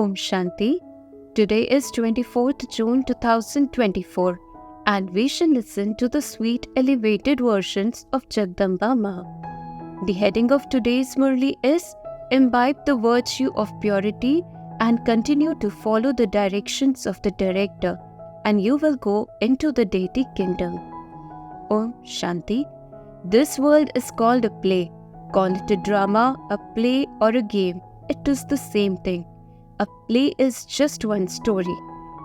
Om Shanti. Today is 24th June 2024 and we shall listen to the sweet elevated versions of Jagdamba Ma. The heading of today's Murli is Imbibe the virtue of purity and continue to follow the directions of the director and you will go into the deity kingdom. Om Shanti. This world is called a play. Call it a drama, a play or a game. It is the same thing. A play is just one story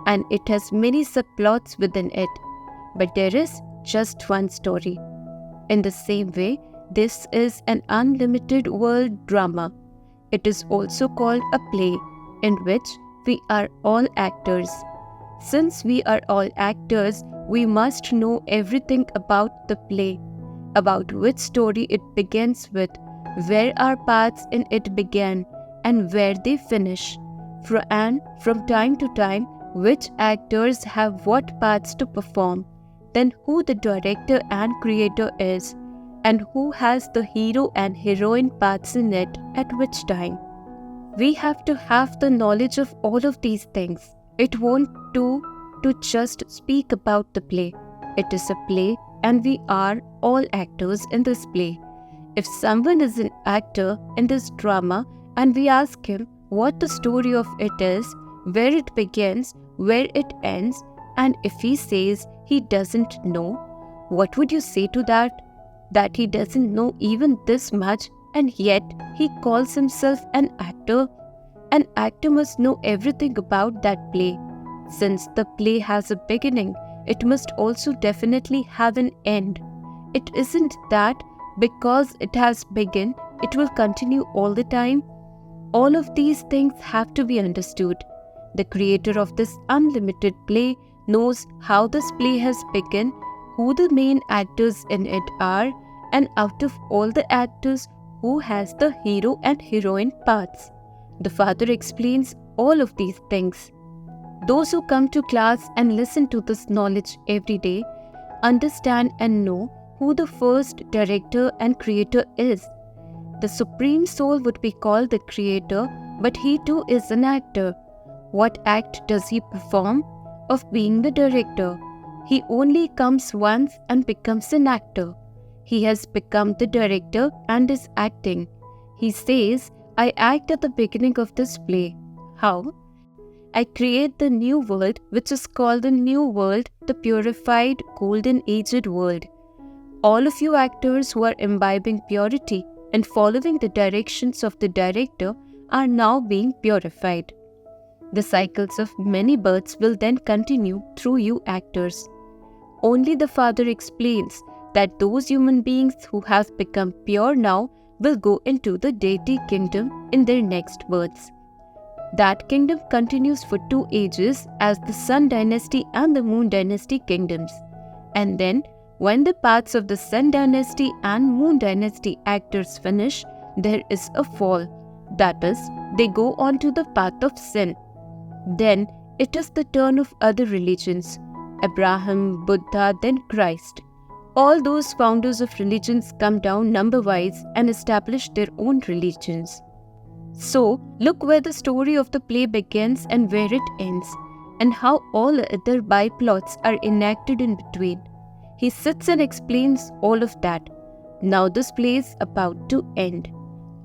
and it has many subplots within it. But there is just one story. In the same way, this is an unlimited world drama. It is also called a play in which we are all actors. Since we are all actors, we must know everything about the play, about which story it begins with, where our paths in it began, and where they finish. And from time to time, which actors have what parts to perform, then who the director and creator is, and who has the hero and heroine parts in it at which time. We have to have the knowledge of all of these things. It won't do to just speak about the play. It is a play and we are all actors in this play. If someone is an actor in this drama and we ask him what the story of it is, where it begins, where it ends, and if he says he doesn't know, what would you say to that? That he doesn't know even this much and yet he calls himself an actor? An actor must know everything about that play. Since the play has a beginning, it must also definitely have an end. It isn't that because it has begun, it will continue all the time. All of these things have to be understood. The creator of this unlimited play knows how this play has begun, who the main actors in it are, and out of all the actors, who has the hero and heroine parts. The Father explains all of these things. Those who come to class and listen to this knowledge every day understand and know who the first director and creator is. The Supreme Soul would be called the creator, but he too is an actor. What act does he perform? Of being the director. He only comes once and becomes an actor. He has become the director and is acting. He says, I act at the beginning of this play. How? I create the new world, which is called the new world, the purified, golden aged world. All of you actors who are imbibing purity and following the directions of the director are now being purified. The cycles of many births will then continue through you actors. Only the Father explains that those human beings who have become pure now will go into the deity kingdom in their next births. That kingdom continues for 2 ages as the Sun Dynasty and the Moon Dynasty kingdoms. And then, when the paths of the Sun Dynasty and Moon Dynasty actors finish, there is a fall. That is, they go on to the path of sin. Then, it is the turn of other religions. Abraham, Buddha, then Christ. All those founders of religions come down number-wise and establish their own religions. So, look where the story of the play begins and where it ends, and how all other byplots are enacted in between. He sits and explains all of that. Now this play is about to end.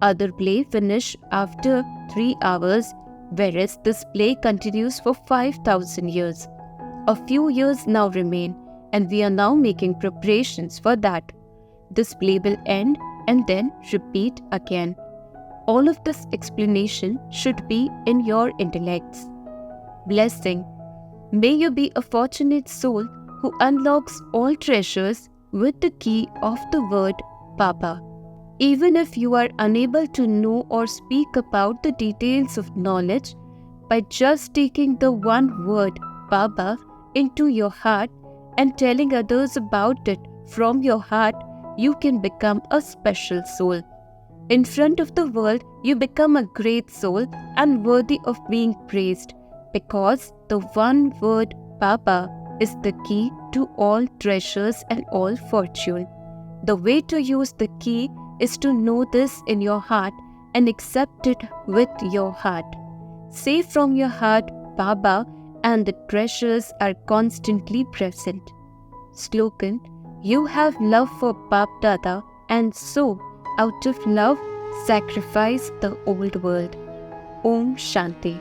Other play finish after 3 hours, whereas this play continues for 5,000 years. A few years now remain, and we are now making preparations for that. This play will end and then repeat again. All of this explanation should be in your intellects. Blessing. May you be a fortunate soul who unlocks all treasures with the key of the word Baba. Even if you are unable to know or speak about the details of knowledge, by just taking the one word Baba into your heart and telling others about it from your heart, you can become a special soul. In front of the world, you become a great soul and worthy of being praised because the one word Baba is the key to all treasures and all fortune. The way to use the key is to know this in your heart and accept it with your heart. Say from your heart, Baba, and the treasures are constantly present. Slogan: You have love for Bap Dada, and so, out of love, sacrifice the old world. Om Shanti.